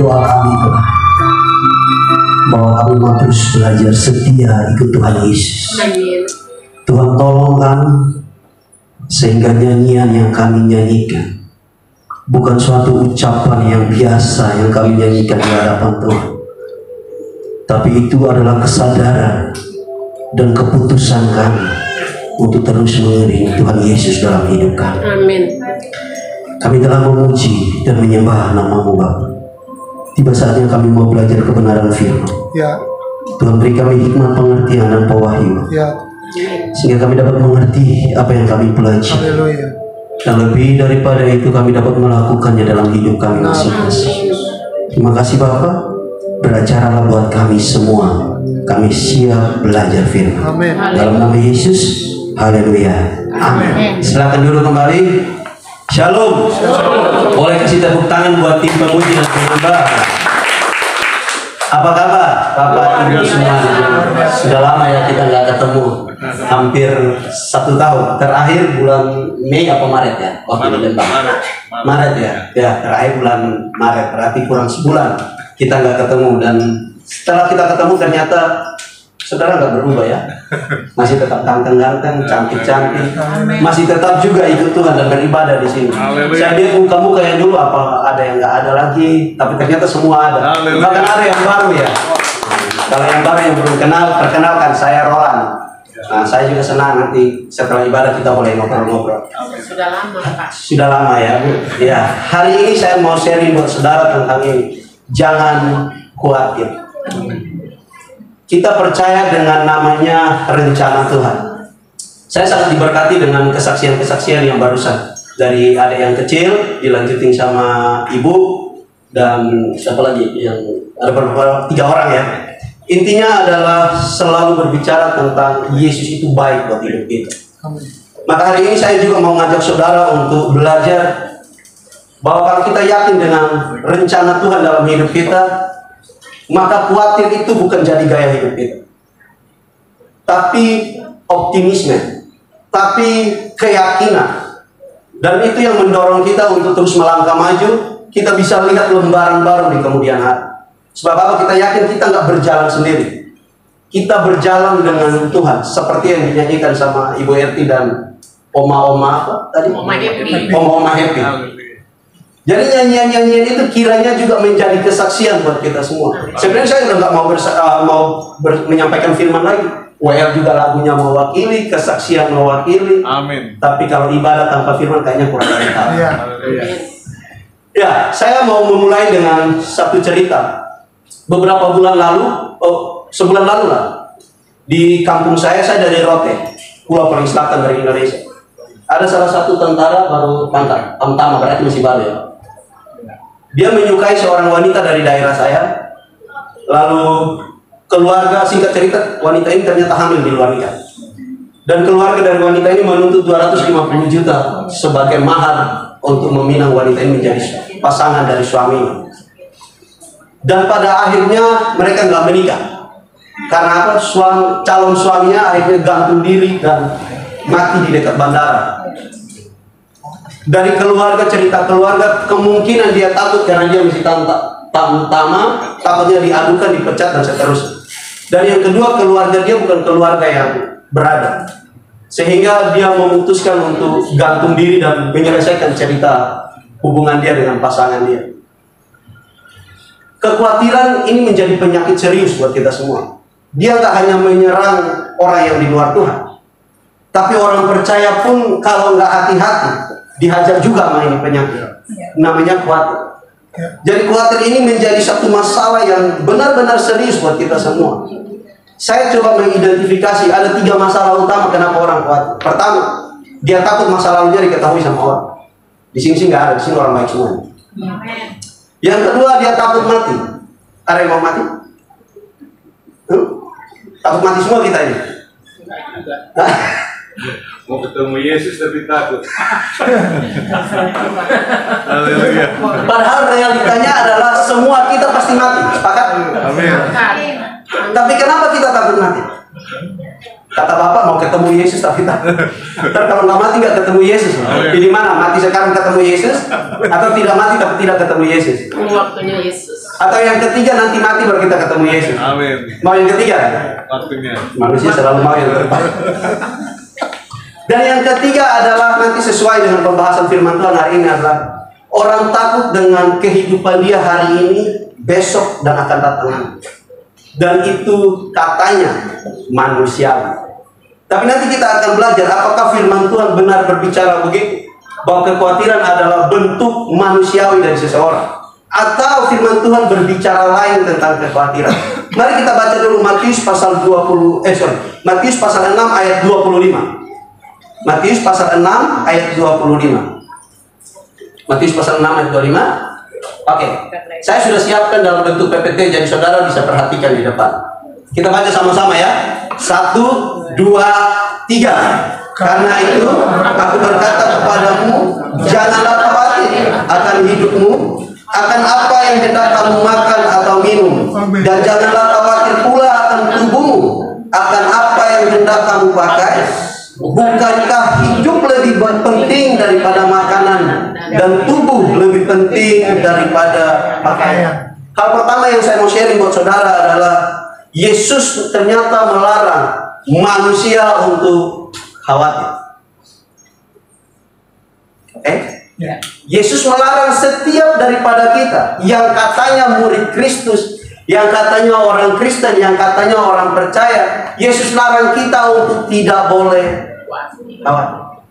doa kami Tuhan, bahwa kami mau terus belajar setia ikut Tuhan Yesus. Tuhan tolong kami, sehingga nyanyian yang kami nyanyikan bukan suatu ucapan yang biasa yang kami nyanyikan di hadapan Tuhan, tapi itu adalah kesadaran dan keputusan kami untuk terus mengiring Tuhan Yesus dalam hidup kami. Amin. Kami telah memuji dan menyembah nama-Mu Bapa. Tiba saatnya kami mau belajar kebenaran firman. Ya. Tuhan beri kami hikmat pengertian dan pewahyuan, Ya. sehingga kami dapat mengerti apa yang kami pelajari. Haleluya. Dan lebih daripada itu kami dapat melakukannya dalam hidup kami masing-masing. Terima kasih Bapak. Beracaralah buat kami semua. Kami siap belajar firman. Amin. Dalam nama Yesus. Haleluya. Amin. Silakan duduk kembali. Shalom. Boleh kasih tepuk tangan buat tim pemuji dan penyembah. Apa kabar Bapak Ibu semua? Sudah lama ya kita nggak ketemu. Hampir 1 tahun. Terakhir bulan Mei apa Maret ya? Waktu di Lembang. Maret ya. Ya, terakhir bulan Maret. Berarti kurang sebulan kita nggak ketemu. Dan setelah kita ketemu ternyata saudara nggak berubah ya, masih tetap ganteng-ganteng, cantik-cantik, masih tetap juga ikut Tuhan dan beribadah di sini. Saya lihat muka-muka yang dulu apa ada yang nggak ada lagi, tapi ternyata semua ada. Bahkan ada yang baru ya. Kalau yang baru yang belum kenal, perkenalkan saya Roland. Nah, saya juga senang nanti setelah ibadah kita boleh ngobrol-ngobrol. Sudah lama Pak. Sudah lama ya Bu. Ya, hari ini saya mau sharing buat saudara tentang ini. Jangan khawatir. Kita percaya dengan namanya rencana Tuhan. Saya sangat diberkati dengan kesaksian-kesaksian yang barusan. Dari adik yang kecil, dilanjutin sama ibu, dan siapa lagi yang ada beberapa 3 orang ya. Intinya adalah selalu berbicara tentang Yesus itu baik buat hidup kita. Maka hari ini saya juga mau ngajak saudara untuk belajar bahwa kalau kita yakin dengan rencana Tuhan dalam hidup kita, maka khawatir itu bukan jadi gaya hidup kita, tapi optimisme, tapi keyakinan. Dan itu yang mendorong kita untuk terus melangkah maju. Kita bisa lihat lembaran baru di kemudian hari. Sebab apa? Kita yakin kita nggak berjalan sendiri, kita berjalan dengan Tuhan. Seperti yang dinyanyikan sama Ibu Erti dan Oma apa tadi? Oma Happy. Jadi nyanyian-nyanyian itu kiranya juga menjadi kesaksian buat kita semua. Sebenarnya saya udah nggak menyampaikan firman lagi. WL juga lagunya mewakili, kesaksian mewakili. Amin. Tapi kalau ibadah tanpa firman kayaknya kurang lengkap. Ya, saya mau memulai dengan satu cerita. Beberapa bulan lalu, sebulan lalu lah, di kampung saya dari Rote, pulau paling selatan dari Indonesia. Ada salah satu tentara baru tangkap, Tamtama, berarti masih baru ya. Dia menyukai seorang wanita dari daerah saya. Lalu keluarga, singkat cerita, wanita ini ternyata hamil di luar nikah. Dan keluarga dari wanita ini menuntut 250 juta sebagai mahar untuk meminang wanita ini menjadi pasangan dari suaminya. Dan pada akhirnya mereka nggak menikah. Karena apa? Calon suaminya akhirnya gantung diri dan mati di dekat bandara. Dari keluarga, cerita keluarga, kemungkinan dia takut karena dia masih Tamtama, takutnya diadukan, dipecat dan seterusnya. Dan yang kedua, keluarga dia bukan keluarga yang berada, sehingga dia memutuskan untuk gantung diri dan menyelesaikan cerita hubungan dia dengan pasangan dia. Kekhawatiran ini menjadi penyakit serius buat kita semua. Dia nggak hanya menyerang orang yang di luar Tuhan, tapi orang percaya pun kalau nggak hati-hati dihajar juga sama ini penyakit. Namanya khawatir. Jadi khawatir ini menjadi satu masalah yang benar-benar serius buat kita semua. Saya coba mengidentifikasi ada 3 masalah utama kenapa orang khawatir. Pertama, dia takut masa lalunya diketahui sama orang. Di sini sih nggak ada, di sini orang baik semua. Yang kedua, dia takut mati. Ada yang mau mati? Takut mati semua kita ini. Mau ketemu Yesus tapi takut. Padahal realitanya adalah semua kita pasti mati. Sepakat? Amin. Tapi kenapa kita takut mati? Kata Bapak mau ketemu Yesus tapi tak. Ntar kalau nggak mati nggak ketemu Yesus. Pilih mana? Mati sekarang ketemu Yesus atau tidak mati tapi tidak ketemu Yesus? Waktunya Yesus. Atau yang ketiga nanti mati baru kita ketemu Yesus. Amin. Mau yang ketiga? Waktunya. Manusia selalu mau yang terbaik. Dan yang ketiga adalah nanti sesuai dengan pembahasan firman Tuhan hari ini adalah orang takut dengan kehidupan dia hari ini, besok dan akan datang nanti. Dan itu katanya manusiawi. Tapi nanti kita akan belajar apakah firman Tuhan benar berbicara begitu, bahwa kekhawatiran adalah bentuk manusiawi dari seseorang, atau firman Tuhan berbicara lain tentang kekhawatiran. Mari kita baca dulu Matius pasal 6 ayat 25. Matius pasal 6 ayat 25. Matius pasal 6 ayat 25. Oke, saya sudah siapkan dalam bentuk PPT, jadi saudara bisa perhatikan di depan. Kita baca sama-sama ya. 1, 2, 3. Karena itu aku berkata kepadamu, janganlah khawatir akan hidupmu, akan apa yang hendak kamu makan atau minum, dan janganlah khawatir pula akan tubuhmu, akan apa yang hendak kamu pakai. Bukankah hidup lebih penting daripada makanan dan tubuh lebih penting daripada pakaian? Hal pertama yang saya mau sharing buat saudara adalah Yesus ternyata melarang manusia untuk khawatir. Yesus melarang setiap daripada kita yang katanya murid Kristus, yang katanya orang Kristen, yang katanya orang percaya. Yesus larang kita untuk tidak boleh khawatir.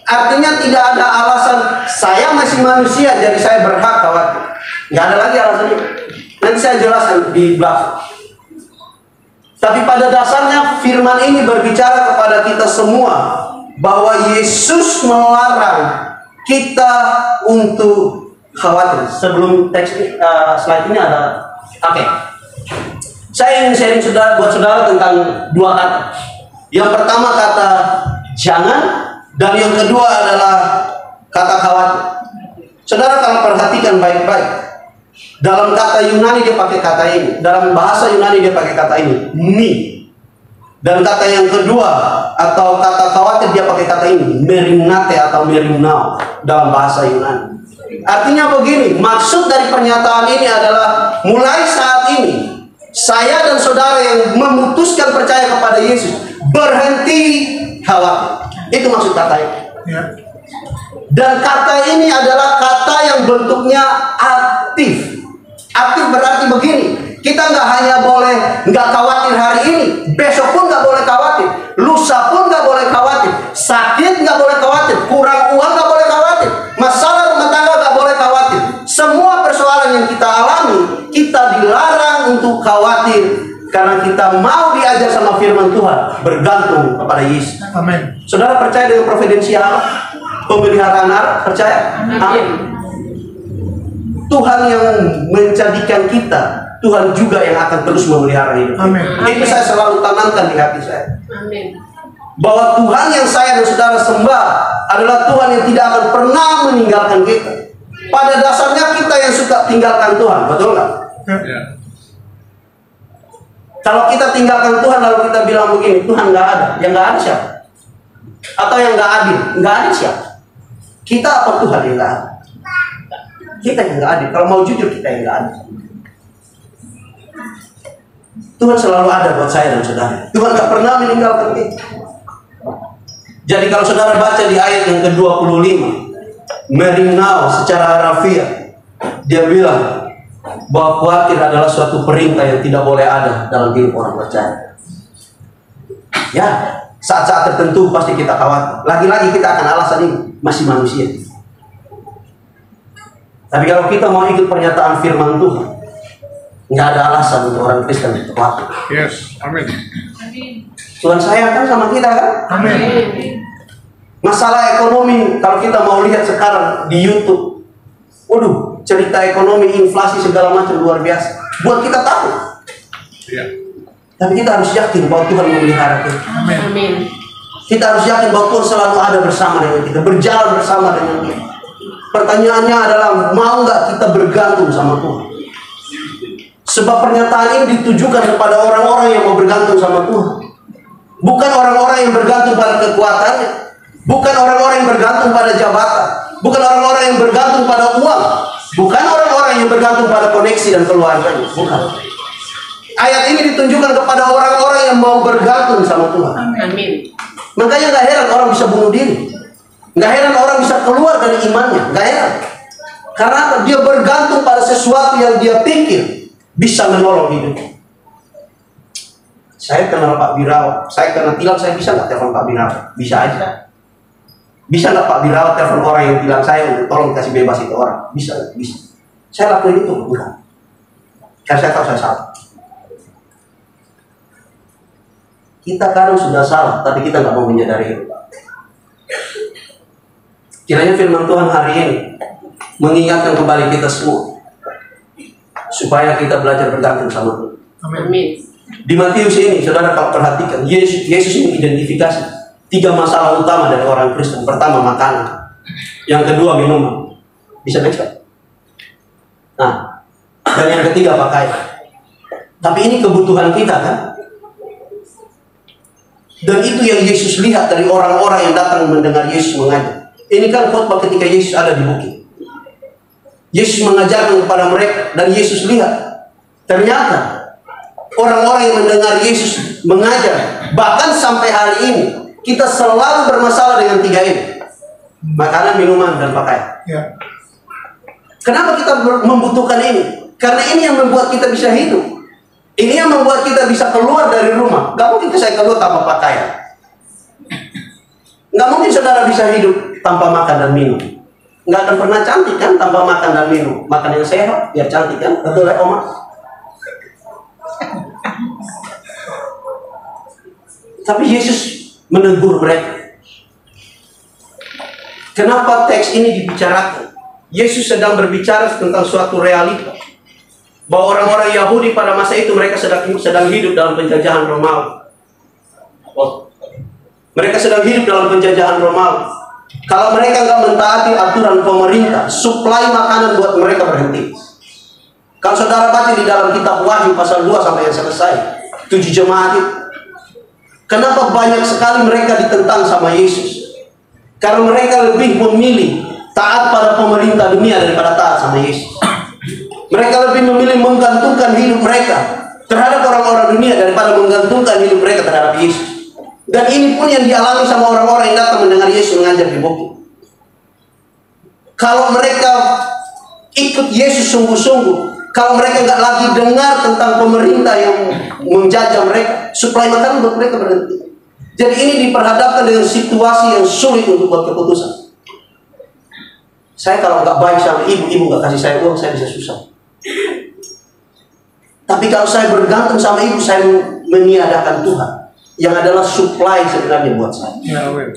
Artinya tidak ada alasan saya masih manusia jadi saya berhak khawatir. Nggak ada lagi alasan itu. Nanti saya jelaskan di belakang. Tapi pada dasarnya firman ini berbicara kepada kita semua bahwa Yesus melarang kita untuk khawatir. Sebelum teks slide ini ada. Oke. Saya ingin sharing buat saudara tentang dua kata. Yang pertama kata jangan, dan yang kedua adalah kata khawatir. Saudara kalau perhatikan baik-baik, dalam kata Yunani dia pakai kata ini, dalam bahasa Yunani dia pakai kata ini, mi. Dan kata yang kedua atau kata khawatir dia pakai kata ini, merimnate atau merimnao dalam bahasa Yunani. Artinya begini, maksud dari pernyataan ini adalah mulai saat ini saya dan saudara yang memutuskan percaya kepada Yesus berhenti khawatir. Itu maksud kata ini. Dan kata ini adalah kata yang bentuknya aktif. Aktif berarti begini, kita nggak hanya boleh nggak khawatir hari ini, besok pun nggak boleh khawatir, lusa pun nggak boleh khawatir, sakit nggak boleh khawatir, kurang uang nggak boleh khawatir, masalah rumah tangga nggak boleh khawatir. Semua persoalan yang kita alami, kita dilarang untuk khawatir karena kita mau diajar sama firman Tuhan, bergantung kepada Yesus. Amin. Saudara percaya dengan providensial, pemeliharaan Allah? Percaya? Amin. Tuhan yang menjadikan kita, Tuhan juga yang akan terus memelihara hidup. Amin. Itu saya selalu tanamkan di hati saya. Amin. Bahwa Tuhan yang saya dan saudara sembah adalah Tuhan yang tidak akan pernah meninggalkan kita. Pada dasarnya kita yang suka tinggalkan Tuhan, betul nggak? Ya. Kalau kita tinggalkan Tuhan lalu kita bilang begini, Tuhan nggak ada, yang nggak ada siapa? Atau yang nggak adil, nggak adil siapa? Kita apa Tuhan yang nggak adil? Kita yang nggak adil. Kalau mau jujur kita yang nggak adil. Tuhan selalu ada buat saya dan saudara. Tuhan nggak pernah meninggalkan kita. Jadi kalau saudara baca di ayat yang ke-25, merimnao secara harafiah, dia bilang bahwa khawatir adalah suatu perintah yang tidak boleh ada dalam hidup orang percaya. Ya, saat-saat tertentu pasti kita khawatir. Lagi-lagi kita akan alasan ini, masih manusia. Tapi kalau kita mau ikut pernyataan firman Tuhan, nggak ada alasan untuk orang Kristen untuk khawatir. Yes, amin. Tuhan sayang kan sama kita kan? Amin. Masalah ekonomi, kalau kita mau lihat sekarang di YouTube, waduh, cerita ekonomi, inflasi segala macam luar biasa. Buat kita takut. Ya. Tapi kita harus yakin bahwa Tuhan memelihara kita. Amin. Kita harus yakin bahwa Tuhan selalu ada bersama dengan kita, berjalan bersama dengan kita. Pertanyaannya adalah, mau nggak kita bergantung sama Tuhan? Sebab pernyataan ini ditujukan kepada orang-orang yang mau bergantung sama Tuhan. Bukan orang-orang yang bergantung pada kekuatannya. Bukan orang-orang yang bergantung pada jabatan. Bukan orang-orang yang bergantung pada uang. Bukan orang-orang yang bergantung pada koneksi dan keluarganya. Bukan. Ayat ini ditunjukkan kepada orang-orang yang mau bergantung sama Tuhan. Amin. Makanya gak heran orang bisa bunuh diri. Gak heran orang bisa keluar dari imannya. Gak heran. Karena apa? Dia bergantung pada sesuatu yang dia pikir bisa menolong hidupnya. Saya kenal Pak Birawa. Saya kenal tilang, saya bisa nggak telepon Pak Birawa? Bisa aja. Bisa nggak Pak Birawa telepon orang yang tilang saya untuk tolong kasih bebas itu orang? Bisa, bisa. Saya lakuin itu, bukan. Karena saya tahu saya salah. Kita kadang sudah salah, tapi kita nggak mau menyadari itu. Kiranya firman Tuhan hari ini mengingatkan kembali kita semua supaya kita belajar bergantung sama Tuhan. Amin. Di Matius ini, saudara kalau perhatikan, Yesus mengidentifikasi 3 masalah utama dari orang Kristen. Pertama, makanan. Yang kedua, minuman. Bisa baca? Nah, dan yang ketiga, pakaian. Tapi ini kebutuhan kita kan? Dan itu yang Yesus lihat dari orang-orang yang datang mendengar Yesus mengajar. Ini kan khotbah ketika Yesus ada di bukit. Yesus mengajarkan kepada mereka dan Yesus lihat ternyata orang-orang yang mendengar Yesus mengajar, bahkan sampai hari ini kita selalu bermasalah dengan 3 ini: makanan, minuman, dan pakaian. Ya. Kenapa kita membutuhkan ini? Karena ini yang membuat kita bisa hidup. Ini yang membuat kita bisa keluar dari rumah. Gak mungkin saya keluar tanpa pakaian. Gak mungkin saudara bisa hidup tanpa makan dan minum. Gak akan pernah cantik kan tanpa makan dan minum. Makan yang sehat biar cantik kan? Betul ya Oma? Tapi Yesus menegur mereka. Kenapa teks ini dibicarakan? Yesus sedang berbicara tentang suatu realita, bahwa orang-orang Yahudi pada masa itu mereka sedang hidup dalam penjajahan Romawi. Mereka sedang hidup dalam penjajahan Romawi. Kalau mereka nggak mentaati aturan pemerintah, suplai makanan buat mereka berhenti. Kalau saudara baca di dalam kitab Wahyu pasal 2 sampai yang selesai, 7 jemaat itu, kenapa banyak sekali mereka ditentang sama Yesus? Karena mereka lebih memilih taat pada pemerintah dunia daripada taat sama Yesus. Mereka lebih memilih menggantungkan hidup mereka terhadap orang-orang dunia daripada menggantungkan hidup mereka terhadap Yesus. Dan ini pun yang dialami sama orang-orang yang datang mendengar Yesus mengajar di bukit. Kalau mereka ikut Yesus sungguh-sungguh, kalau mereka nggak lagi dengar tentang pemerintah yang menjajah mereka, suplai makanan buat mereka berhenti. Jadi ini diperhadapkan dengan situasi yang sulit untuk buat keputusan. Saya kalau nggak baik sama ibu nggak kasih saya uang, saya bisa susah. Tapi kalau saya bergantung sama ibu, saya meniadakan Tuhan yang adalah supply sebenarnya buat saya. Amin.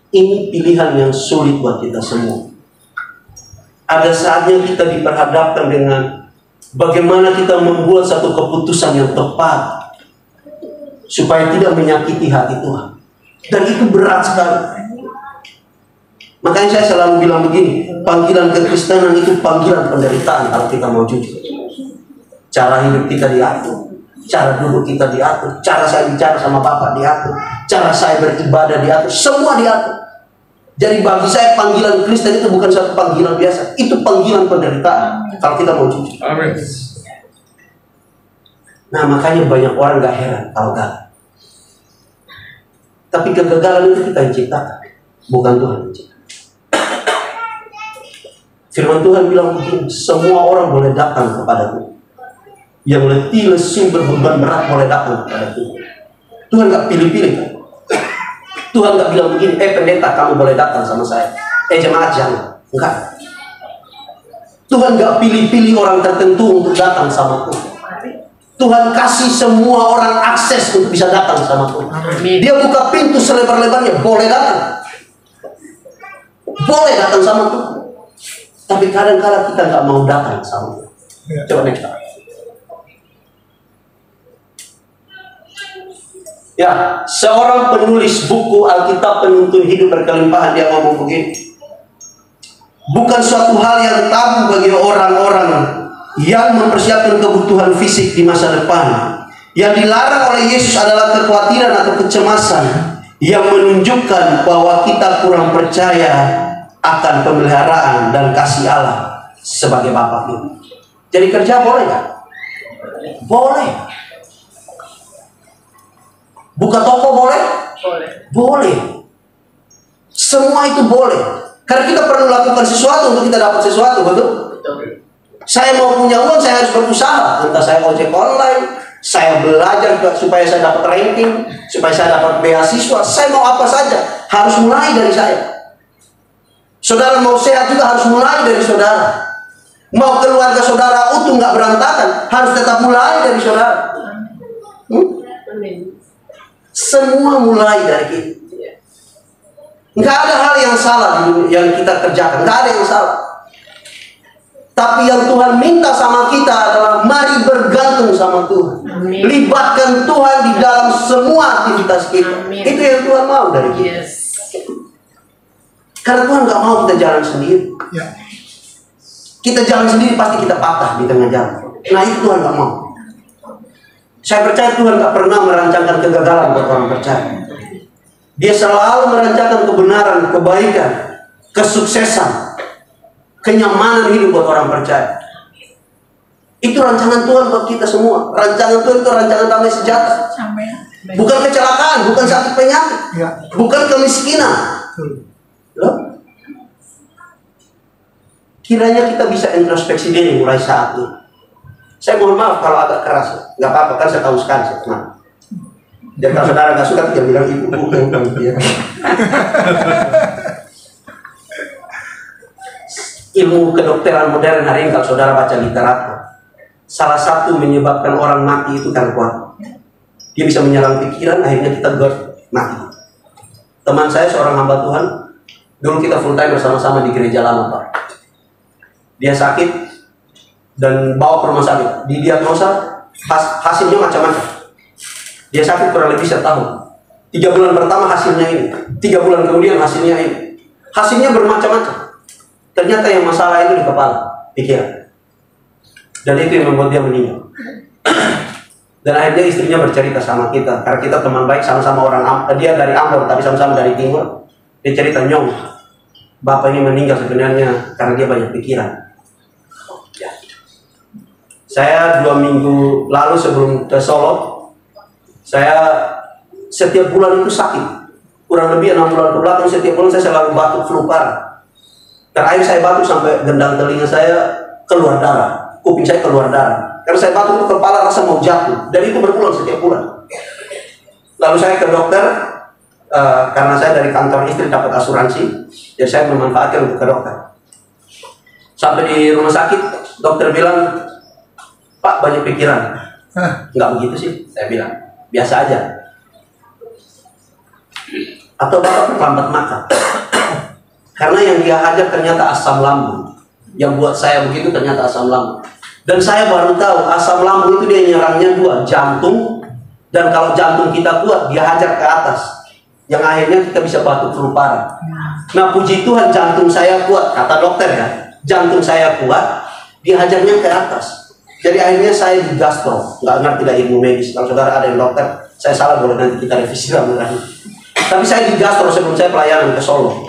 Ini pilihan yang sulit buat kita semua. Ada saatnya kita diperhadapkan dengan bagaimana kita membuat satu keputusan yang tepat supaya tidak menyakiti hati Tuhan. Dan itu berat sekali. Makanya saya selalu bilang begini, panggilan kekristenan itu panggilan penderitaan kalau kita mau jujur. Cara hidup kita diatur, cara duduk kita diatur, cara saya bicara sama Bapak diatur, cara saya beribadah diatur, semua diatur. Jadi bagi saya panggilan Kristen itu bukan satu panggilan biasa, itu panggilan penderitaan kalau kita mau jujur. Amin. Nah makanya banyak orang gak heran kalau gagal. Tapi kegagalan itu kita yang ciptakan, bukan Tuhan yang ciptakan. Firman Tuhan bilang begini, semua orang boleh datang kepada Tuhan. Yang letih, lesu, berbeban berat boleh datang kepada Tuhan. Tuhan gak pilih-pilih kan? Tuhan gak bilang begini, pendeta kamu boleh datang sama saya, jemaat jangan. Enggak. Tuhan gak pilih-pilih orang tertentu untuk datang sama Tuhan. Tuhan kasih semua orang akses untuk bisa datang sama Tuhan. Dia buka pintu selebar-lebarnya, boleh datang. Boleh datang sama Tuhan. Tapi kadang-kadang kita nggak mau datang sama Tuhan. Coba next. Ya, seorang penulis buku Alkitab Penuntun Hidup Berkelimpahan, dia ngomong begini. Bukan suatu hal yang tabu bagi orang-orang yang mempersiapkan kebutuhan fisik di masa depan Yang dilarang oleh Yesus adalah kekhawatiran atau kecemasan yang menunjukkan bahwa kita kurang percaya akan pemeliharaan dan kasih Allah sebagai Bapa kita. Jadi kerja boleh nggak? Boleh. Buka toko boleh? Boleh. Boleh. Semua itu boleh. Karena kita perlu lakukan sesuatu untuk kita dapat sesuatu, betul? Betul. Saya mau punya uang, saya harus berusaha. Entah saya ojek online, saya belajar supaya saya dapat ranking, supaya saya dapat beasiswa. Saya mau apa saja, harus mulai dari saya. Saudara mau sehat juga harus mulai dari saudara. Mau keluarga saudara utuh nggak berantakan, harus tetap mulai dari saudara. Amin. Semua mulai dari kita. Nggak ada hal yang salah yang kita kerjakan, nggak ada yang salah. Tapi yang Tuhan minta sama kita adalah mari bergantung sama Tuhan. Amin. Libatkan Tuhan di dalam semua aktivitas kita. Amin. Itu yang Tuhan mau dari kita. Yes. Karena Tuhan nggak mau kita jalan sendiri. Ya. Kita jalan sendiri pasti kita patah di tengah jalan. Nah itu Tuhan nggak mau. Saya percaya Tuhan nggak pernah merancangkan kegagalan buat orang percaya. Dia selalu merancangkan kebenaran, kebaikan, kesuksesan, kenyamanan hidup buat orang percaya. Itu rancangan Tuhan buat kita semua. Rancangan Tuhan itu rancangan damai sejahtera. Bukan kecelakaan, bukan sakit penyakit, Ya. bukan kemiskinan. Betul. Loh? Kiranya kita bisa introspeksi diri mulai saat ini. Saya mohon maaf kalau agak keras, nggak apa-apa kan saya tahu sekali saya kenal. Dan kalau saudara nggak suka tinggal bilang ibu. Ya. Ilmu kedokteran modern hari ini kalau saudara baca literatur, salah satu menyebabkan orang mati itu karena kuat. Dia bisa menyerang pikiran, akhirnya kita mati. Teman saya seorang hamba Tuhan, dulu kita full time bersama-sama di gereja lama Pak. Dia sakit dan bawa ke rumah sakit. Didiagnosa hasilnya macam-macam. Dia sakit kurang lebih 1 tahun. 3 bulan pertama hasilnya ini, 3 bulan kemudian hasilnya ini. Hasilnya bermacam-macam. Ternyata yang masalah itu di kepala, pikiran. Dan itu yang membuat dia meninggal. Dan akhirnya istrinya bercerita sama kita, karena kita teman baik, sama-sama orang, dia dari Ambon tapi sama-sama dari Timur. Dia cerita, Nyong, bapak ini meninggal sebenarnya karena dia banyak pikiran. Ya. Saya 2 minggu lalu sebelum ke Solo, saya setiap bulan itu sakit. Kurang lebih 6 bulan ke belakang, setiap bulan saya selalu batuk flu parah. Terakhir saya batuk sampai gendang telinga saya keluar darah, kuping saya keluar darah. Karena saya batuk itu kepala rasa mau jatuh, dan itu berulang setiap bulan. Lalu saya ke dokter, karena saya dari kantor istri dapat asuransi, jadi saya memanfaatkan untuk ke dokter. Sampai di rumah sakit, dokter bilang, Pak banyak pikiran. Nggak begitu sih, saya bilang, biasa aja. Atau Bapak terlambat makan. Karena yang dia hajar ternyata asam lambung. Yang buat saya begitu ternyata asam lambung. Dan saya baru tahu asam lambung itu dia nyerangnya 2, jantung. Dan kalau jantung kita kuat, dia hajar ke atas. Yang akhirnya kita bisa batuk flu parah. Nah puji Tuhan jantung saya kuat, kata dokter ya. Jantung saya kuat, dia hajarnya ke atas. Jadi akhirnya saya di gastro. Nggak ngerti lah ilmu medis. Kalau saudara ada yang dokter, saya salah boleh nanti kita revisi rambut. Tapi saya di gastro sebelum saya pelayanan ke Solo.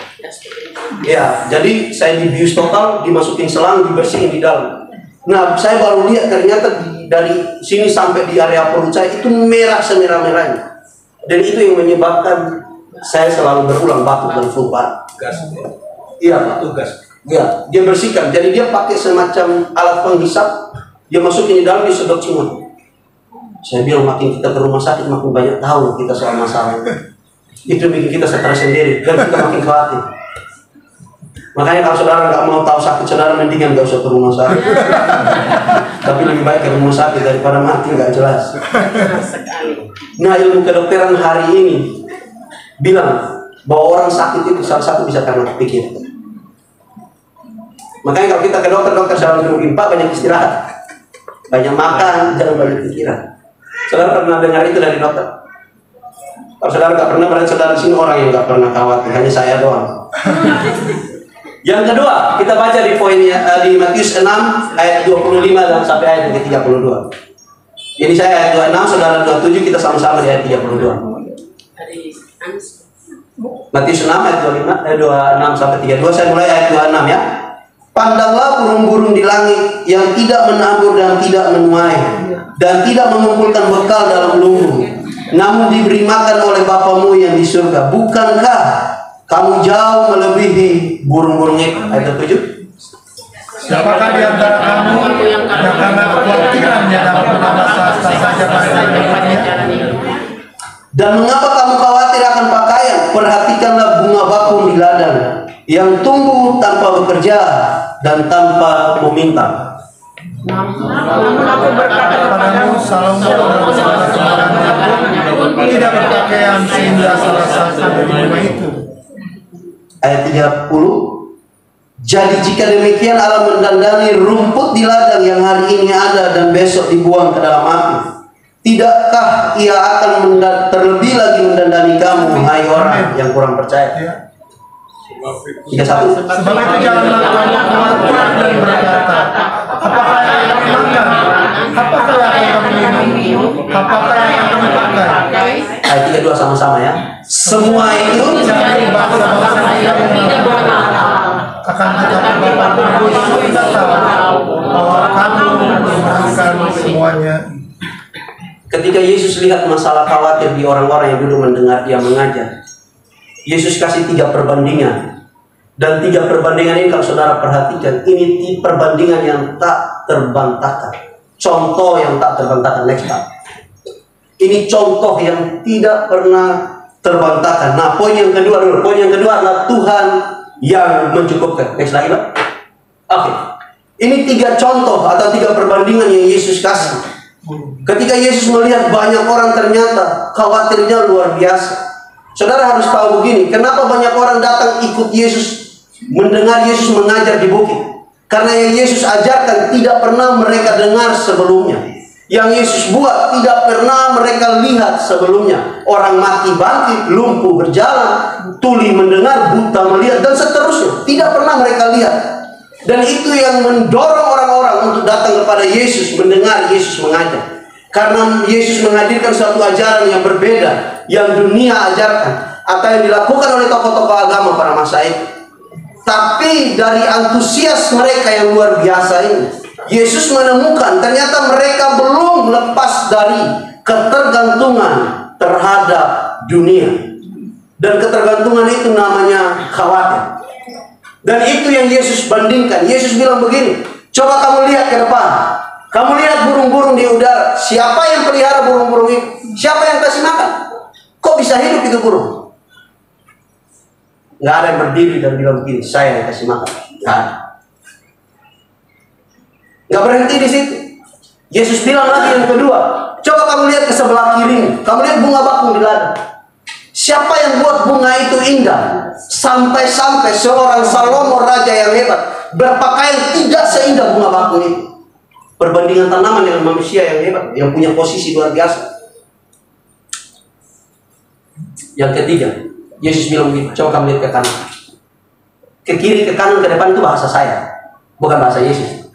Ya, jadi saya dibius total, dimasukin selang, dibersihin di dalam. Nah, saya baru lihat ternyata dari sini sampai di area perut saya itu merah semerah-merahnya. Dan itu yang menyebabkan saya selalu berulang batuk dan flu parah. Gas. Iya, Pak. Tugas. Ya, dia bersihkan. Jadi dia pakai semacam alat penghisap, dia masukin di dalam, disedot semua. Saya bilang makin kita ke rumah sakit makin banyak tahu kita soal masalah. Itu bikin kita stres sendiri dan kita makin khawatir. Makanya kalau saudara nggak mau tahu sakit saudara, mendingan nggak usah ke rumah sakit. Tapi lebih baik ke rumah sakit daripada mati nggak jelas. Nah ilmu kedokteran hari ini bilang bahwa orang sakit itu salah satu bisa karena pikiran. Makanya kalau kita ke dokter, dokter selalu bilang, Pak banyak istirahat, banyak makan, jangan banyak pikiran. Saudara pernah dengar itu dari dokter? Kalau saudara nggak pernah, berarti saudara di sini orang yang nggak pernah khawatir, hanya saya doang. Yang kedua, kita baca di poinnya di Matius 6 ayat 25 dan sampai ayat yang ke-32. Ini saya ayat 26, saudara 27, kita sama-sama di ayat 32. Matius 6 ayat 26 sampai 32. Saya mulai ayat 26 ya. Pandanglah burung-burung di langit yang tidak menabur dan tidak menuai dan tidak mengumpulkan bekal dalam lumbung, namun diberi makan oleh Bapamu yang di surga. Bukankah kamu jauh melebihi burung-burung itu? Ayat 7. Siapakah di antara kamu yang karena kekhawatirannya dapat menambah sehasta saja pakaiannya? Dan mengapa kamu khawatir akan pakaian? Perhatikanlah bunga bakung di ladang yang tumbuh tanpa bekerja dan tanpa meminta. Namun aku berkata Kepadamu Salomo dalam segala kemahirannya pun tidak berpakaian sehingga salah satu dari bunga itu. Ayat 30. Jadi jika demikian Allah mendandani rumput di ladang yang hari ini ada dan besok dibuang ke dalam api, tidakkah ia akan terlebih lagi mendandani kamu, hai orang yang kurang percaya? 31. Sebab itu janganlah kamu khawatir dan berkata, apakah yang akan makan? Apakah yang akan minum? Apakah yang akan pakai? Ayat 32 sama-sama ya. Semua itu Jangan bangsa-bangsa yang akan tetapi Bapa-Mu sudah tahu bahwa kamu membutuhkan semuanya. ketika Yesus lihat masalah khawatir di orang-orang yang dulu mendengar dia mengajar, Yesus kasih 3 perbandingan. Dan 3 perbandingan ini kalau saudara perhatikan, ini perbandingan yang tak terbantahkan. Contoh yang tak terbantahkan. Next time. Ini contoh yang tidak pernah terbantahkan. Nah, poin yang kedua dulu. Poin yang kedua adalah Tuhan yang mencukupkan. Next lagi, Pak. Oke. Ini 3 contoh atau 3 perbandingan yang Yesus kasih. Ketika Yesus melihat banyak orang ternyata khawatirnya luar biasa. Saudara harus tahu begini, kenapa banyak orang datang ikut Yesus, mendengar Yesus mengajar di bukit? Karena yang Yesus ajarkan tidak pernah mereka dengar sebelumnya. Yang Yesus buat tidak pernah mereka lihat sebelumnya. Orang mati bangkit, lumpuh berjalan, tuli mendengar, buta melihat, dan seterusnya. Tidak pernah mereka lihat. Dan itu yang mendorong orang-orang untuk datang kepada Yesus, mendengar Yesus mengajar. Karena Yesus menghadirkan suatu ajaran yang berbeda, yang dunia ajarkan, atau yang dilakukan oleh tokoh-tokoh agama pada masa itu. Tapi dari antusias mereka yang luar biasa ini, Yesus menemukan ternyata mereka belum lepas dari ketergantungan terhadap dunia. Dan ketergantungan itu namanya khawatir. Dan itu yang Yesus bandingkan. Yesus bilang begini, coba kamu lihat ke depan. Kamu lihat burung-burung di udara. Siapa yang pelihara burung-burung itu? Siapa yang kasih makan? Kok bisa hidup itu burung? Nggak ada yang berdiri dan bilang begini, saya yang kasih makan. Nggak ada. Nggak berhenti di situ. Yesus bilang lagi yang kedua, coba kamu lihat ke sebelah kiri. Kamu lihat bunga bakung di ladang. Siapa yang buat bunga itu indah? Sampai-sampai seorang Salomo raja yang hebat berpakaian tidak seindah bunga bakung itu. Perbandingan tanaman dengan manusia yang hebat, yang punya posisi luar biasa. Yang ketiga, Yesus bilang begitu, coba kamu lihat ke kanan. Ke kiri, ke kanan, ke depan itu bahasa saya, bukan bahasa Yesus.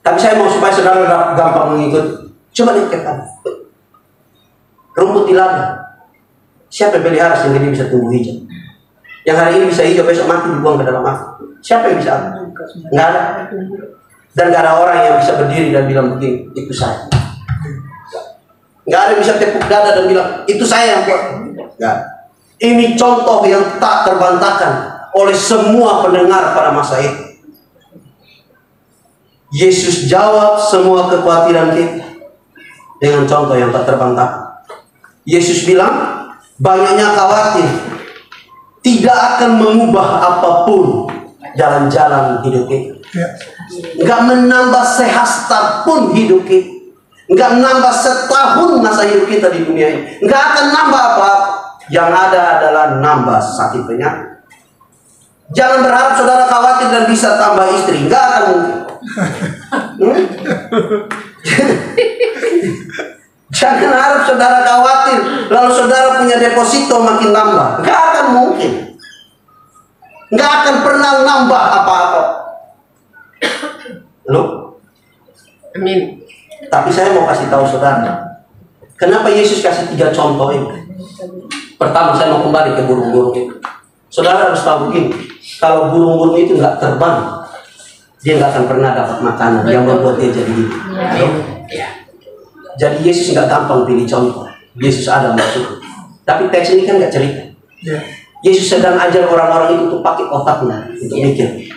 Tapi saya mau supaya saudara gampang mengikuti. Coba lihat ke kanan. Rumput di ladang. Siapa yang pelihara sehingga dia bisa tumbuh hijau? Yang hari ini bisa hijau, besok mati dibuang ke dalam api. Siapa yang bisa? Nggak ada. Dan gak ada orang yang bisa berdiri dan bilang begini, itu saya. Gak ada yang bisa tepuk dada dan bilang, itu saya yang buat. Gak. Ini contoh yang tak terbantahkan oleh semua pendengar pada masa itu. Yesus jawab semua kekhawatiran kita dengan contoh yang tak terbantahkan. Yesus bilang, banyaknya khawatir tidak akan mengubah apapun jalan-jalan hidup kita. Nggak menambah sehasta pun hidup kita. Nggak menambah setahun masa hidup kita di dunia ini. Nggak akan nambah apa. Yang ada adalah nambah sakit penyakit. Jangan berharap saudara khawatir dan bisa tambah istri. Nggak akan mungkin. Jangan harap saudara khawatir lalu saudara punya deposito makin nambah. Nggak akan mungkin. Nggak akan pernah nambah apa-apa. Halo? Amin. Tapi saya mau kasih tahu saudara, kenapa Yesus kasih 3 contoh ini? Pertama, saya mau kembali ke burung-burung itu. Saudara harus tahu begini, kalau burung-burung itu nggak terbang, dia nggak akan pernah dapat makanan yang membuat dia jadi hidup. Jadi Yesus nggak gampang pilih contoh. Yesus ada maksud. Tapi teks ini kan nggak cerita. Yesus sedang ajar orang-orang itu untuk pakai otaknya untuk mikir.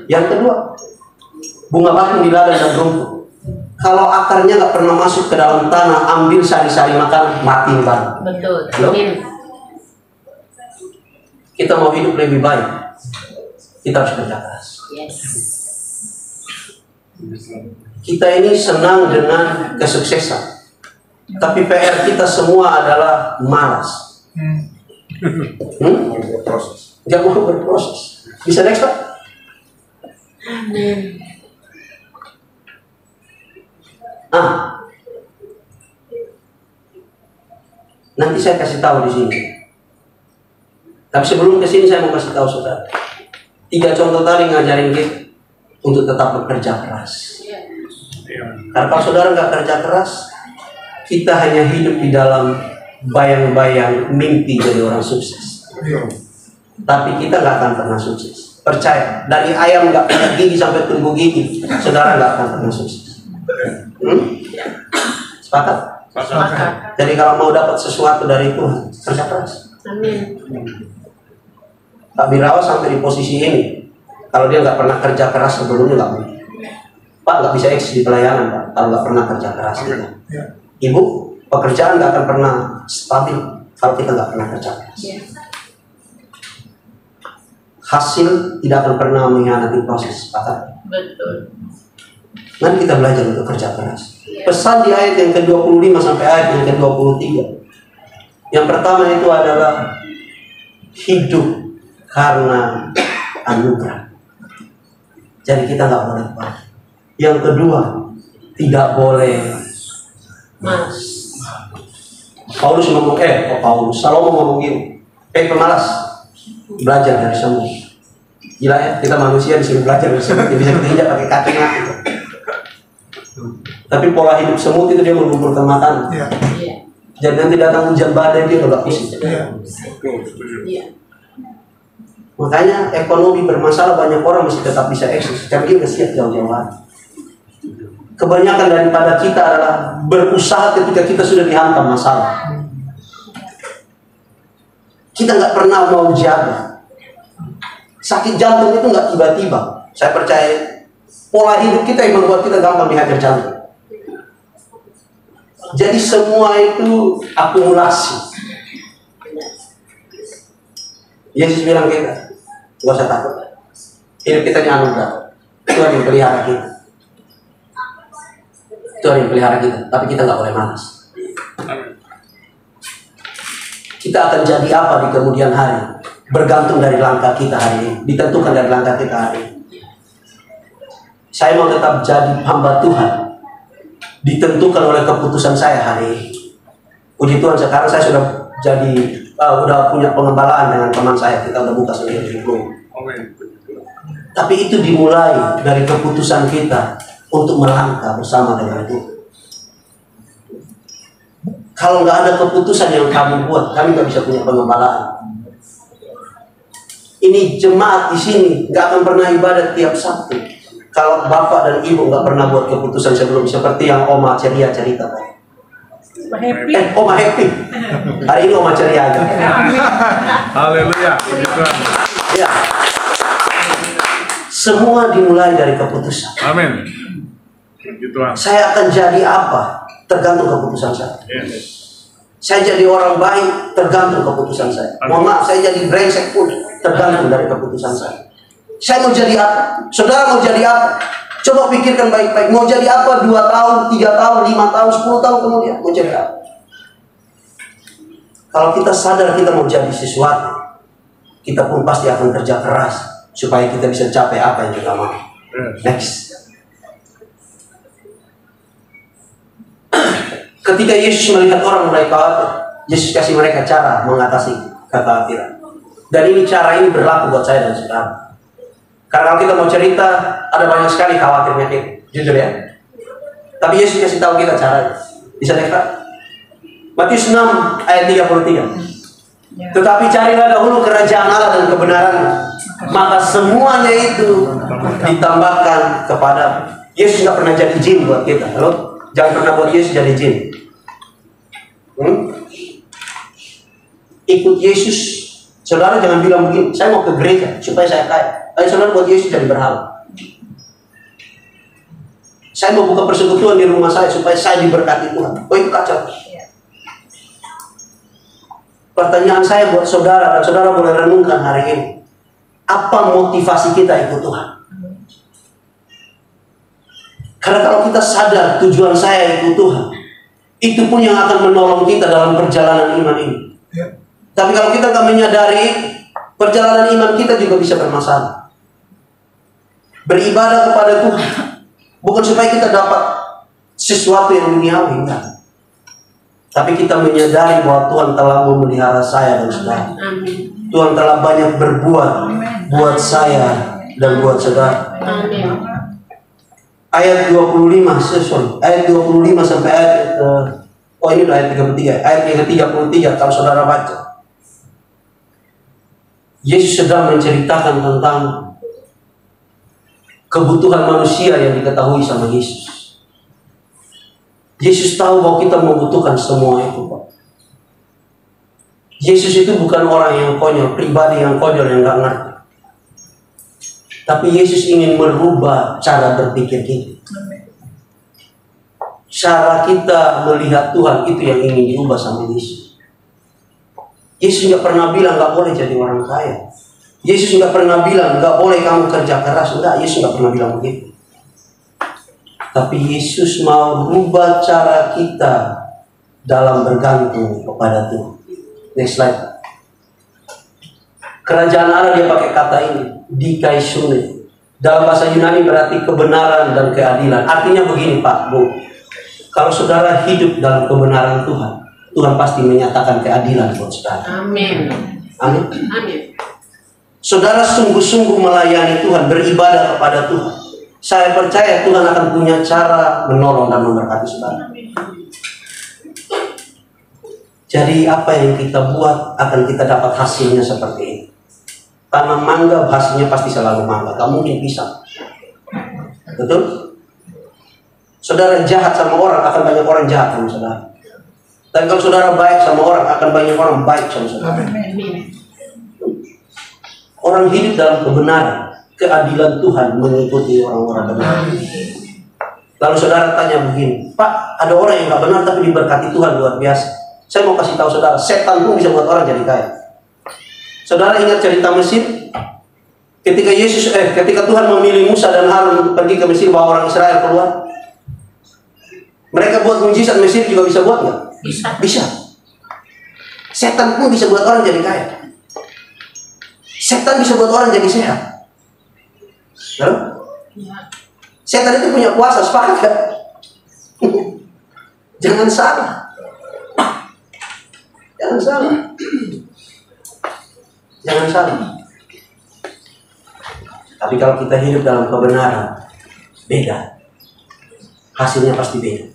Yang kedua, bunga bakung di ladang dan rumput. Kalau akarnya nggak pernah masuk ke dalam tanah, ambil sari-sari makan, mati bareng. Betul. Kita mau hidup lebih baik, kita harus kerja keras. Kita ini senang dengan kesuksesan, tapi PR kita semua adalah malas. Gak mau berproses. Bisa next Pak? Nanti saya kasih tahu di sini. Tapi sebelum ke sini saya mau kasih tahu saudara. 3 contoh tadi ngajarin kita untuk tetap bekerja keras. Karena kalau saudara nggak kerja keras, kita hanya hidup di dalam bayang-bayang mimpi jadi orang sukses. Tapi kita nggak akan pernah sukses. Percaya, dari ayam nggak punya gigi sampai tumbuh gigi, saudara nggak akan pernah sukses. Sepakat? Jadi kalau mau dapat sesuatu dari Tuhan, kerja keras. Pak Birawa sampai di posisi ini, kalau dia nggak pernah kerja keras sebelumnya nggak mungkin. Pak nggak bisa eksis di pelayanan Pak, kalau nggak pernah kerja keras. Ibu, pekerjaan nggak akan pernah stabil kalau kita nggak pernah kerja keras. Hasil tidak akan pernah mengkhianati proses. Sepakat? Betul. Nanti kita belajar untuk kerja keras. Pesan di ayat yang ke-25 sampai ayat yang ke-23. Yang pertama itu adalah hidup karena anugerah. Jadi kita nggak boleh malas. Yang kedua, tidak boleh malas. Paulus ngomong, Salomo ngomong gini, pemalas, belajar dari semut. Gila ya, kita manusia disuruh belajar dari semut, dia bisa kita injak pakai kaki gitu. Tapi pola hidup semut itu dia mengumpulkan makanan. Jadi nanti datang hujan badai dia nggak pusing. Makanya ekonomi bermasalah, banyak orang masih tetap bisa eksis, tapi dia udah siap jauh-jauh hari. Kebanyakan daripada kita adalah berusaha ketika kita sudah dihantam masalah. Kita nggak pernah mau jaga. Sakit jantung itu nggak tiba-tiba. Saya percaya pola hidup kita yang membuat kita gampang dihajar jantung. Jadi semua itu akumulasi. Yesus bilang kita, gak usah takut. Hidup kita ini anugerah. Tuhan yang pelihara kita. Tuhan yang pelihara kita. Tapi kita nggak boleh malas. Kita akan jadi apa di kemudian hari, bergantung dari langkah kita hari ini. Ditentukan dari langkah kita hari ini. Saya mau tetap jadi hamba Tuhan, ditentukan oleh keputusan saya hari ini. Puji Tuhan, sekarang saya sudah jadi udah punya pengembalaan dengan teman saya. Kita udah buka sendiri di rumah. Tapi itu dimulai dari keputusan kita untuk melangkah bersama dengan Tuhan. Kalau nggak ada keputusan yang kamu buat, kami nggak bisa punya pengembalaan. Ini jemaat di sini nggak akan pernah ibadat tiap Sabtu kalau bapak dan ibu nggak pernah buat keputusan sebelum, seperti yang Oma Ceria cerita tadi. Oma happy. Hari ini Oma ceria aja. Haleluya. Ya. Semua dimulai dari keputusan. Amin. Saya akan jadi apa? Tergantung keputusan saya. Saya jadi orang baik tergantung keputusan saya. Mohon maaf, saya jadi brengsek pun tergantung dari keputusan saya. Saya mau jadi apa? Saudara mau jadi apa? Coba pikirkan baik-baik. Mau jadi apa 2 tahun, 3 tahun, 5 tahun, 10 tahun kemudian? Mau jadi apa? Kalau kita sadar kita mau jadi sesuatu, kita pun pasti akan kerja keras supaya kita bisa capai apa yang kita mau. Next. Ketika Yesus melihat orang mulai khawatir, Yesus kasih mereka cara mengatasi kekhawatiran. Dan ini cara ini berlaku buat saya dan saudara. Karena kalau kita mau cerita, ada banyak sekali khawatirnya kita. Jujur ya. Tapi Yesus kasih tahu kita caranya. Bisa lihat Pak? Matius 6 ayat 33. Tetapi carilah dahulu kerajaan Allah dan kebenaran, maka semuanya itu ditambahkan kepada. Yesus nggak pernah jadi jin buat kita. Halo? Jangan pernah buat Yesus jadi jin. Ikut Yesus. Saudara jangan bilang begini, saya mau ke gereja supaya saya kaya. Tapi saudara buat Yesus jadi berhala. Saya mau buka persekutuan di rumah saya supaya saya diberkati Tuhan. Oh, itu kacau. Pertanyaan saya buat saudara, dan saudara boleh renungkan hari ini. Apa motivasi kita ikut Tuhan? Karena kalau kita sadar tujuan saya ikut Tuhan, itu pun yang akan menolong kita dalam perjalanan iman ini. Tapi kalau kita nggak menyadari, perjalanan iman kita juga bisa bermasalah. Beribadah kepada Tuhan bukan supaya kita dapat sesuatu yang duniawi, enggak. Tapi kita menyadari bahwa Tuhan telah memelihara saya dan saudara. Tuhan telah banyak berbuat buat saya dan buat saudara. Ayat 25, ayat 25 sampai ayat ini ayat 33. Ayat yang ke-33 kalau saudara baca. Yesus sedang menceritakan tentang kebutuhan manusia yang diketahui sama Yesus. Yesus tahu bahwa kita membutuhkan semua itu, Pak. Yesus itu bukan orang yang konyol, pribadi yang konyol yang nggak ngerti. Tapi Yesus ingin merubah cara berpikir kita. Cara kita melihat Tuhan itu yang ingin dirubah sama Yesus. Yesus nggak pernah bilang nggak boleh jadi orang kaya. Yesus nggak pernah bilang nggak boleh kamu kerja keras. Enggak, Yesus nggak pernah bilang begitu. Tapi Yesus mau rubah cara kita dalam bergantung kepada Tuhan. Next slide. Kerajaan Allah dia pakai kata ini, dikaisune. Dalam bahasa Yunani berarti kebenaran dan keadilan. Artinya begini Pak, Bu. Kalau saudara hidup dalam kebenaran Tuhan, Tuhan pasti menyatakan keadilan buat saudara. Amin. Amin. Amin. Saudara sungguh-sungguh melayani Tuhan, beribadah kepada Tuhan. Saya percaya Tuhan akan punya cara menolong dan memberkati saudara. Jadi apa yang kita buat akan kita dapat hasilnya seperti ini. Tanam mangga hasilnya pasti selalu mangga, gak mungkin pisang. Betul? Saudara jahat sama orang, akan banyak orang jahat sama saudara. Tapi kalau saudara baik sama orang, akan banyak orang baik sama saudara. Orang hidup dalam kebenaran, keadilan Tuhan mengikuti orang-orang benar. Lalu saudara tanya begini, Pak, ada orang yang gak benar tapi diberkati Tuhan luar biasa. Saya mau kasih tahu saudara, setan pun bisa buat orang jadi kaya. Saudara ingat cerita Mesir? Ketika Tuhan memilih Musa dan Harun pergi ke Mesir bawa orang Israel keluar, mereka buat mujizat. Mesir juga bisa buat nggak? Bisa. Setan pun bisa buat orang jadi kaya. Setan bisa buat orang jadi sehat. Lalu? Setan itu punya kuasa, sepakat gak? Jangan salah. Jangan salah. Jangan salah. Tapi kalau kita hidup dalam kebenaran, beda. Hasilnya pasti beda.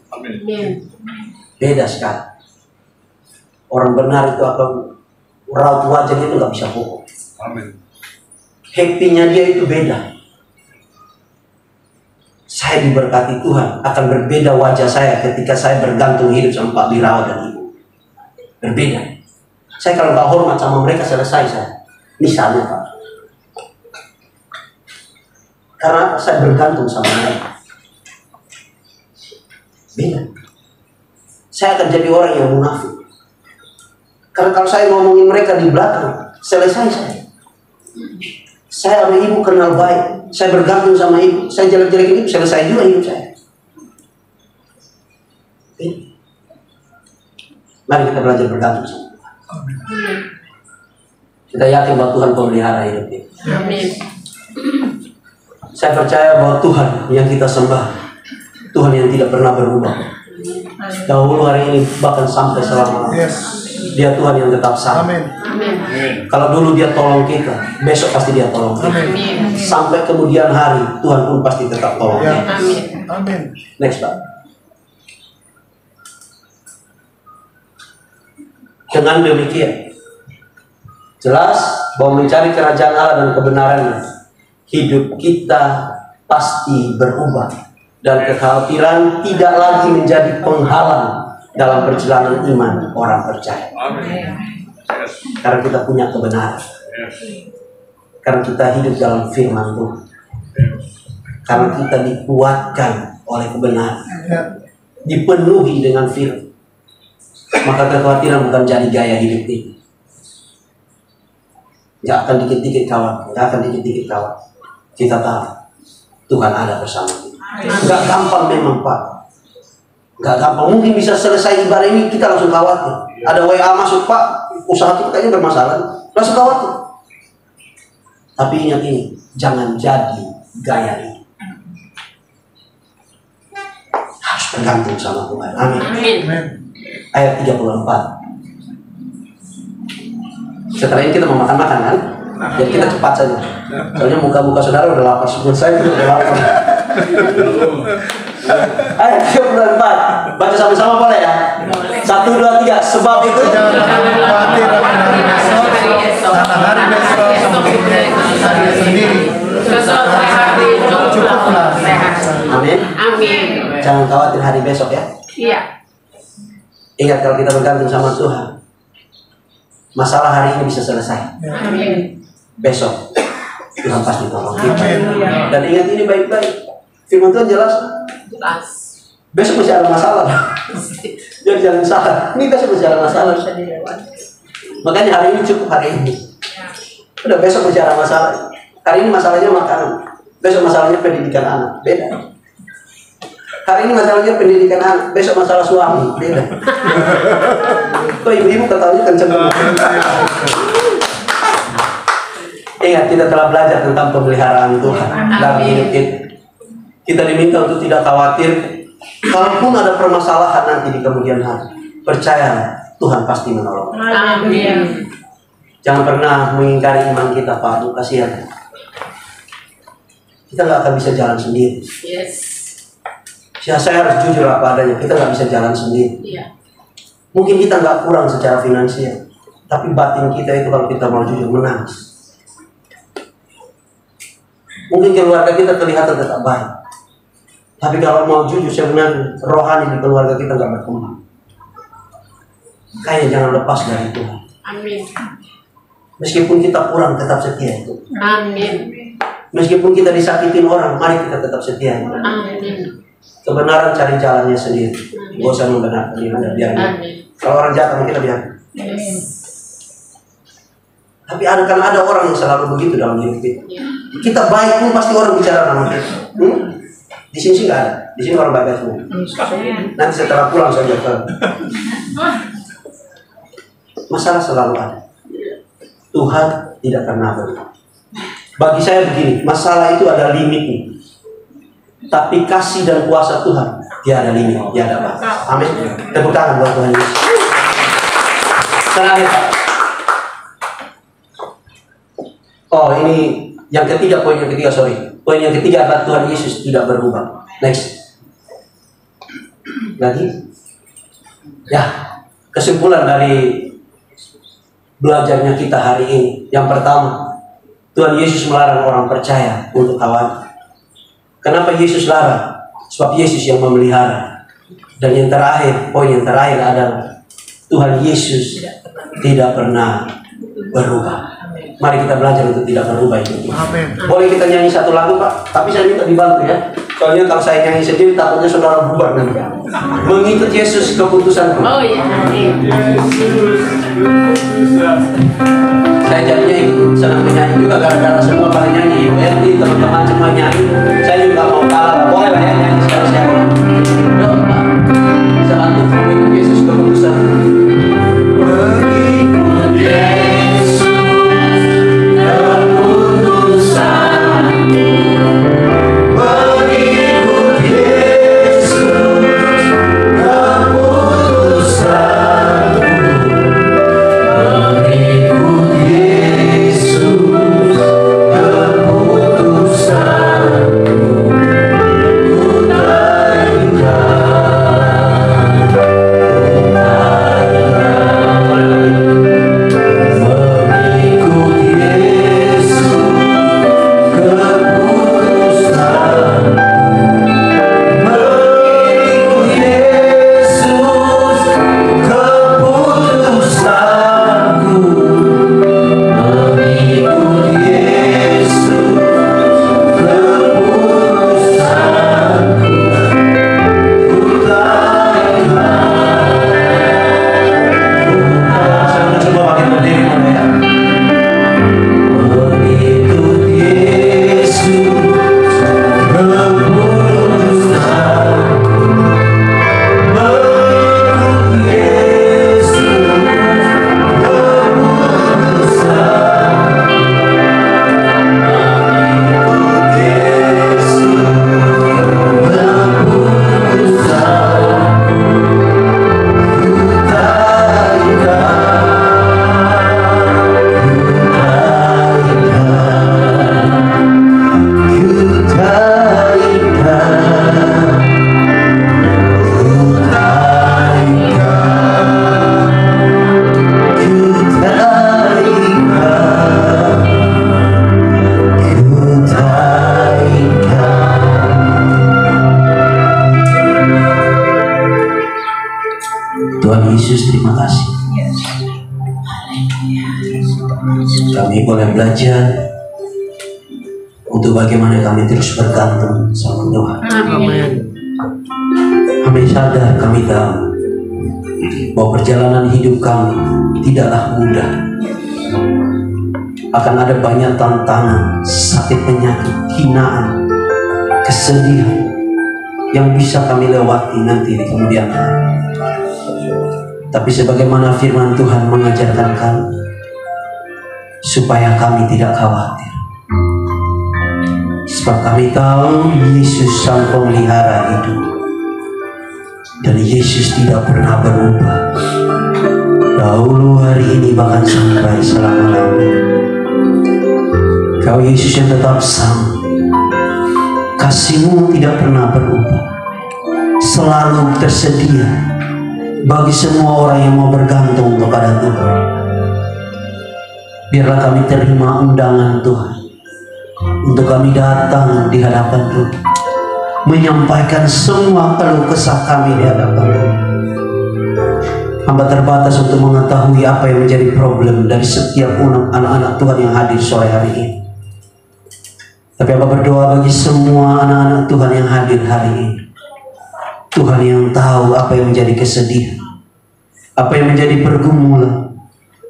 Beda sekali. Orang benar itu akan raut wajahnya itu nggak bisa bohong. Happy-nya dia itu beda. Saya diberkati Tuhan, akan berbeda wajah saya ketika saya bergantung hidup sama Pak Birawa dan Ibu. Berbeda. Saya kalau nggak hormat sama mereka selesai saya. Misalnya Pak. Karena saya bergantung sama mereka. Beda. Saya akan jadi orang yang munafik. Karena kalau saya ngomongin mereka di belakang, selesai saya. Saya sama ibu kenal baik. Saya bergantung sama ibu. Saya jelek-jelekin ibu, selesai juga hidup saya. Mari kita belajar bergantung sama Tuhan. Kita yakin bahwa Tuhan pemelihara hidup kita. Amin. Saya percaya bahwa Tuhan yang kita sembah, Tuhan yang tidak pernah berubah. Dahulu, hari ini, bahkan sampai selama-lamanya. Dia Tuhan yang tetap sama. Kalau dulu dia tolong kita, besok pasti dia tolong kita. Sampai kemudian hari, Tuhan pun pasti tetap tolong kita. Amin. Next Pak. Dengan demikian, jelas bahwa mencari kerajaan Allah dan kebenarannya, hidup kita pasti berubah dan kekhawatiran tidak lagi menjadi penghalang dalam perjalanan iman orang percaya. Karena kita punya kebenaran, karena kita hidup dalam firman Tuhan, karena kita dikuatkan oleh kebenaran, dipenuhi dengan firman, maka kekhawatiran bukan jadi gaya hidup kita. Gak akan dikit-dikit kawan, gak akan dikit-dikit kawan. Kita tahu Tuhan ada bersama kita. Gak gampang memang Pak, gak gampang. Mungkin bisa selesai ibadah ini kita langsung khawatir. Ada WA masuk, Pak, usaha kita kayaknya bermasalah, langsung khawatir. Tapi ingat ini, jangan jadi gaya ini. Harus bergantung sama Tuhan. Amin. Ayat 34. Setelah ini kita mau makan-makan kan? Jadi kita cepat saja. Soalnya muka-muka saudara udah lapar. Sebelum saya juga udah lapar. Ayat 34. Baca sama-sama boleh ya? 1, 2, 3. Sebab itu Jangan khawatir akan hari besok, karena hari besok mempunyai hari sendiri. Cukuplah. Amin. Amin. Jangan khawatir hari besok ya. Iya. Ingat kalau kita bergantung sama Tuhan, masalah hari ini bisa selesai. Amin. Besok Tuhan pasti tolong kita. Dan ingat ini baik-baik. Firman Tuhan jelas. Jelas. Besok masih ada masalah. Jadi jangan salah. Ini besok masih ada masalah. Makanya hari ini cukup hari ini. Udah besok masih ada masalah. Hari ini masalahnya makanan. Besok masalahnya pendidikan anak. Beda. Hari ini masalahnya pendidikan anak. Besok masalah suami. Beda. Kok ibu-ibu ketawanya kenceng banget. Ingat, kita telah belajar tentang pemeliharaan Tuhan dalam hidup kita. Kita diminta untuk tidak khawatir. Kalaupun ada permasalahan nanti di kemudian hari, percayalah Tuhan pasti menolong. Amin. Jangan pernah mengingkari iman kita, Pak. Kasihan. Kita nggak akan bisa jalan sendiri. Yes. Ya, saya harus jujur apa adanya. Kita nggak bisa jalan sendiri. Iya. Mungkin kita nggak kurang secara finansial, tapi batin kita itu kalau kita mau jujur menangis. Mungkin keluarga kita kelihatan tetap baik, tapi kalau mau jujur sebenarnya rohani di keluarga kita nggak berkembang. Kayaknya jangan lepas dari Tuhan. Amin. Meskipun kita kurang, tetap setia itu. Amin. Meskipun kita disakitin orang, mari kita tetap setia. Amin. Kebenaran cari jalannya sendiri. Gak usah membenarkan diri, biar. Kalau orang jahat sama kita biar. Yes. Tapi kan ada orang yang selalu begitu dalam hidup kita. Kita baik pun pasti orang bicara sama kita. Di sini sih nggak ada. Di sini orang baik semua. Nanti setelah pulang saya jawab. Masalah selalu ada. Tuhan tidak pernah begitu. Bagi saya begini, masalah itu ada limitnya. Tapi kasih dan kuasa Tuhan tiada limit, tiada batas. Amin. Tepuk tangan buat Tuhan Yesus. Terakhir. Oh, ini yang ketiga, poin yang ketiga, sorry. Poin yang ketiga adalah Tuhan Yesus tidak berubah. Next. Lagi. Ya, kesimpulan dari belajarnya kita hari ini. Yang pertama, Tuhan Yesus melarang orang percaya untuk khawatir. Kenapa Yesus larang? Sebab Yesus yang memelihara. Dan yang terakhir, poin yang terakhir adalah Tuhan Yesus tidak pernah berubah. Mari kita belajar untuk tidak berubah itu. Amin. Boleh kita nyanyi satu lagu, Pak? Tapi saya minta dibantu ya. Soalnya kalau saya nyanyi sendiri takutnya saudara bubar nanti. Mengikut Yesus keputusanku. Oh iya. Saya jadinya ikut senang menyanyi juga gara-gara semua pada nyanyi. Berarti teman-teman semua nyanyi. Saya juga mau kalah. Boleh lah ya nyanyi sekali-sekali. Bisa bantu mengikut Yesus keputusanku. Mengikut Yesus keputusanku. Mengikut Yesus keputusanku. Mengikut Yesus keputusanku. Yesus, terima kasih. Kami boleh belajar untuk bagaimana kami terus bergantung sama Tuhan. Amin. Kami sadar, kami tahu bahwa perjalanan hidup kami tidaklah mudah. Akan ada banyak tantangan, sakit penyakit, hinaan, kesedihan yang bisa kami lewati nanti di kemudian hari. Tapi sebagaimana firman Tuhan mengajarkan kami, supaya kami tidak khawatir. Sebab kami tahu Yesus sang pemelihara hidup, dan Yesus tidak pernah berubah. Dahulu, hari ini, bahkan sampai selama-lamanya. Kau Yesus yang tetap sama. Kasih-Mu tidak pernah berubah, selalu tersedia bagi semua orang yang mau bergantung kepada Tuhan. Biarlah kami terima undangan Tuhan untuk kami datang di hadapan Tuhan, menyampaikan semua keluh kesah kami di hadapan Tuhan. Hamba terbatas untuk mengetahui apa yang menjadi problem dari setiap anak-anak Tuhan yang hadir sore hari ini. Tapi hamba berdoa bagi semua anak-anak Tuhan yang hadir hari ini. Tuhan yang tahu apa yang menjadi kesedihan, apa yang menjadi pergumulan,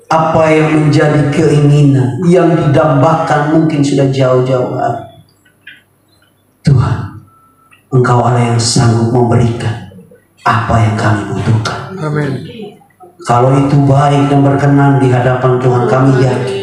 apa yang menjadi keinginan yang didambakan mungkin sudah jauh-jauh hari. Tuhan, Engkau Allah yang sanggup memberikan apa yang kami butuhkan. Amin. Kalau itu baik dan berkenan di hadapan Tuhan, kami yakin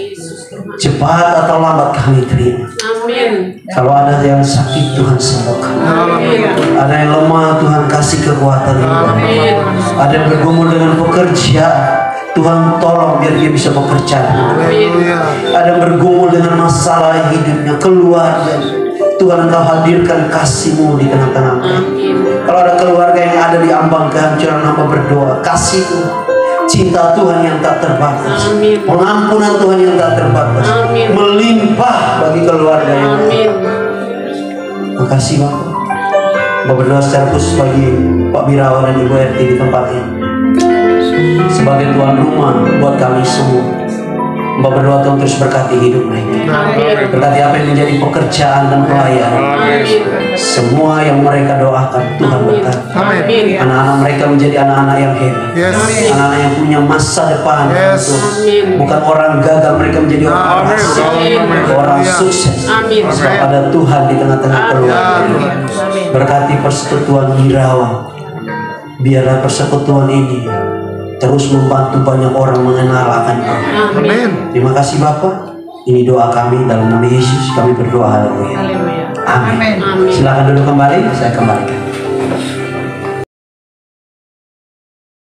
cepat atau lambat kami terima. Amin. Kalau ada yang sakit, Tuhan sembuhkan. Amin. Ada yang lemah, Tuhan kasih kekuatan. Amin. Ada yang bergumul dengan pekerjaan, Tuhan tolong biar dia bisa bekerja. Haleluya. Ada yang bergumul dengan masalah hidupnya, keluarga, Tuhan Engkau hadirkan kasih-Mu di tengah-tengah mereka. Kalau ada keluarga yang ada di ambang kehancuran, hamba berdoa kasih-Mu, cinta Tuhan yang tak terbatas, Amin. pengampunan Tuhan yang tak terbatas, Amin. melimpah bagi keluarga yang Amin. Makasih Bapak. Bapak berdoa secara khusus bagi Pak Birawa dan Ibu RT di tempat ini, sebagai tuan rumah buat kami semua. Bapak berdoa Tuhan terus berkati hidup mereka, Amin. berkati apa yang menjadi pekerjaan dan pelayanan. Amin. Semua yang mereka doakan Tuhan berkati. Amin. Anak-anak mereka menjadi anak-anak yang hebat, Yes. anak-anak yang punya masa depan. Yes. Tuhan. Bukan orang gagal, mereka menjadi orang Amin. berhasil, Amin. orang Amin. sukses. Amin. Sebab ada Tuhan di tengah-tengah keluarga. Amin. Berkati persekutuan Birawa, biarlah persekutuan ini terus membantu banyak orang mengenal akan Tuhan. Amin. Terima kasih Bapak. Ini doa kami dalam nama Yesus. Kami berdoa. Haleluya. Haleluya. Amin. Amin. Silakan duduk kembali. Saya kembalikan.